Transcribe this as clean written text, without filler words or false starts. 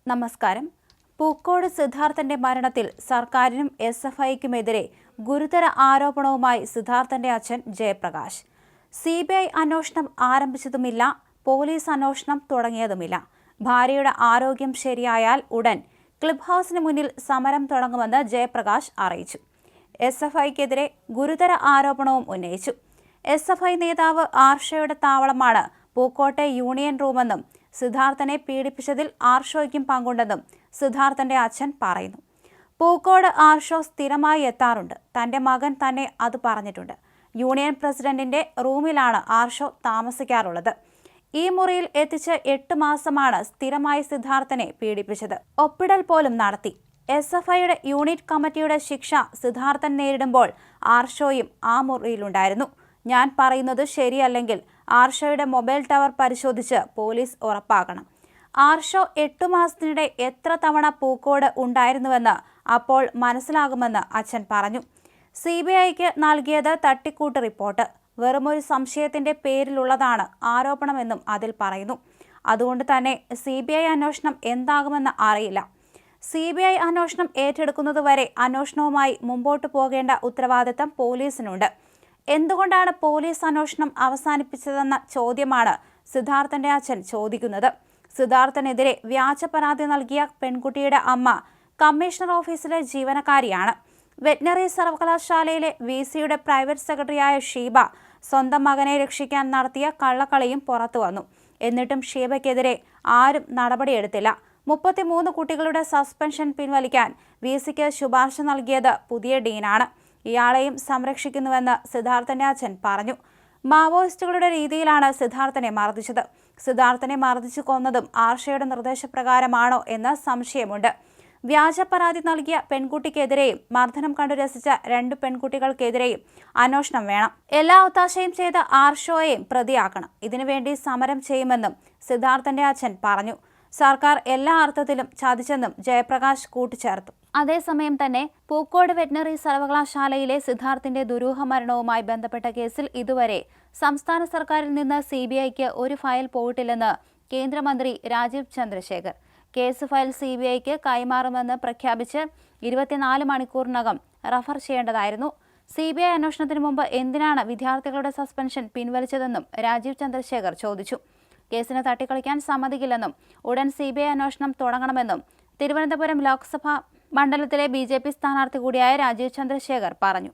നമസ്കാരം. പൂക്കോട് സിദ്ധാർത്ഥന്റെ മരണത്തിൽ സർക്കാരിനും എസ്എഫ്ഐക്കുമെതിരെ ഗുരുതര ആരോപണവുമായി സിദ്ധാർത്ഥന്റെ അച്ഛൻ ജയപ്രകാശ്. സിബിഐ അന്വേഷണം ആരംഭിച്ചതുമില്ല, പോലീസ് അന്വേഷണം തുടങ്ങിയതുമില്ല. ഭാര്യയുടെ ആരോഗ്യം ശരിയായാൽ ഉടൻ ക്ലിബ് ഹൗസിന് മുന്നിൽ സമരം തുടങ്ങുമെന്ന് ജയപ്രകാശ് അറിയിച്ചു. എസ്എഫ്ഐക്കെതിരെ ഗുരുതര ആരോപണവും ഉന്നയിച്ചു. എസ്എഫ്ഐ നേതാവ് ആർഷയുടെ താവളമാണ് പൂക്കോട്ടെ യൂണിയൻ റൂമെന്നും സിദ്ധാർത്ഥനെ പീഡിപ്പിച്ചതിൽ ആർഷോയ്ക്കും പങ്കുണ്ടെന്നും സിദ്ധാർത്ഥന്റെ അച്ഛൻ പറയുന്നു. പൂക്കോട് ആർഷോ സ്ഥിരമായി എത്താറുണ്ട്. തന്റെ മകൻ തന്നെ അത് പറഞ്ഞിട്ടുണ്ട്. യൂണിയൻ പ്രസിഡന്റിന്റെ റൂമിലാണ് ആർഷോ താമസിക്കാറുള്ളത്. ഈ മുറിയിൽ എത്തിച്ച് 8 മാസമാണ് സ്ഥിരമായി സിദ്ധാർത്ഥനെ പീഡിപ്പിച്ചത്. ഒപ്പിടൽ പോലും നടത്തി. എസ്എഫ്ഐയുടെ യൂണിറ്റ് കമ്മിറ്റിയുടെ ശിക്ഷ സിദ്ധാർത്ഥൻ നേരിടുമ്പോൾ ആർഷോയും ആ മുറിയിലുണ്ടായിരുന്നു. ഞാൻ പറയുന്നത് ശരിയല്ലെങ്കിൽ ആർഷോയുടെ മൊബൈൽ ടവർ പരിശോധിച്ച് പോലീസ് ഉറപ്പാക്കണം. ആർഷോ 8 മാസത്തിനിടെ എത്ര തവണ പൂക്കോട് ഉണ്ടായിരുന്നുവെന്ന് അപ്പോൾ മനസ്സിലാകുമെന്ന് അച്ഛൻ പറഞ്ഞു. സിബിഐക്ക് നൽകിയത് തട്ടിക്കൂട്ട് റിപ്പോർട്ട് വെറുമൊരു സംശയത്തിന്റെ പേരിലുള്ളതാണ് ആരോപണമെന്നും അതിൽ പറയുന്നു. അതുകൊണ്ട് തന്നെ സിബിഐ അന്വേഷണം എന്താകുമെന്ന് അറിയില്ല. സിബിഐ അന്വേഷണം ഏറ്റെടുക്കുന്നതുവരെ അന്വേഷണവുമായി മുമ്പോട്ട് പോകേണ്ട ഉത്തരവാദിത്തം പോലീസിനുണ്ട്. എന്തുകൊണ്ടാണ് പോലീസ് അന്വേഷണം അവസാനിപ്പിച്ചതെന്ന ചോദ്യമാണ് സിദ്ധാർത്ഥന്റെ അച്ഛൻ ചോദിക്കുന്നത്. സിദ്ധാർത്ഥനെതിരെ വ്യാജ പരാതി നൽകിയ പെൺകുട്ടിയുടെ അമ്മ കമ്മീഷണർ ഓഫീസിലെ ജീവനക്കാരിയാണ്. വെറ്റിനറി സർവകലാശാലയിലെ വിസിയുടെ പ്രൈവറ്റ് സെക്രട്ടറിയായ ഷീബ സ്വന്തം മകനെ രക്ഷിക്കാൻ നടത്തിയ കള്ളക്കളിയും പുറത്തു വന്നു. എന്നിട്ടും ഷീബയ്ക്കെതിരെ ആരും നടപടിയെടുത്തില്ല. 33 കുട്ടികളുടെ സസ്പെൻഷൻ പിൻവലിക്കാൻ വിസിക്ക് ശുപാർശ നൽകിയത് പുതിയ ഡീനാണ്. ഇയാളെയും സംരക്ഷിക്കുന്നുവെന്ന് സിദ്ധാർത്ഥന്റെ അച്ഛൻ പറഞ്ഞു. മാവോയിസ്റ്റുകളുടെ രീതിയിലാണ് സിദ്ധാർത്ഥനെ മർദ്ദിച്ചത്. സിദ്ധാർത്ഥനെ മർദ്ദിച്ചു കൊന്നതും ആർഷയുടെ നിർദ്ദേശപ്രകാരമാണോ എന്ന് സംശയമുണ്ട്. വ്യാജ പരാതി നൽകിയ പെൺകുട്ടിക്കെതിരെയും മർദ്ദനം കണ്ടു രസിച്ച 2 പെൺകുട്ടികൾക്കെതിരെയും അന്വേഷണം വേണം. എല്ലാ ഒത്താശയും ചെയ്ത ആർഷോയെയും പ്രതിയാക്കണം. ഇതിനുവേണ്ടി സമരം ചെയ്യുമെന്നും സിദ്ധാർത്ഥന്റെ അച്ഛൻ പറഞ്ഞു. സർക്കാർ എല്ലാ അർത്ഥത്തിലും ചതിച്ചെന്നും ജയപ്രകാശ് കൂട്ടിച്ചേർത്തു. അതേസമയം തന്നെ പൂക്കോട് വെറ്റിനറി സർവകലാശാലയിലെ സിദ്ധാർത്ഥിന്റെ ദുരൂഹ മരണവുമായി ബന്ധപ്പെട്ട കേസിൽ ഇതുവരെ സംസ്ഥാന സർക്കാരിൽ നിന്ന് സിബിഐക്ക് ഒരു ഫയൽ പോയിട്ടില്ലെന്ന് കേന്ദ്രമന്ത്രി രാജീവ് ചന്ദ്രശേഖർ. കേസ് ഫയൽ സിബിഐക്ക് കൈമാറുമെന്ന് പ്രഖ്യാപിച്ച് 24 മണിക്കൂറിനകം റഫർ ചെയ്യേണ്ടതായിരുന്നു. സിബിഐ അന്വേഷണത്തിന് മുമ്പ് എന്തിനാണ് വിദ്യാർത്ഥികളുടെ സസ്പെൻഷൻ പിൻവലിച്ചതെന്നും രാജീവ് ചന്ദ്രശേഖർ ചോദിച്ചു. കേസിന് തട്ടിക്കളിക്കാൻ സമ്മതിക്കില്ലെന്നും ഉടൻ സിബിഐ അന്വേഷണം തുടങ്ങണമെന്നും തിരുവനന്തപുരം ലോക്സഭാ മണ്ഡലത്തിലെ BJP സ്ഥാനാർത്ഥി കൂടിയായ രാജീവ് ചന്ദ്രശേഖർ പറഞ്ഞു.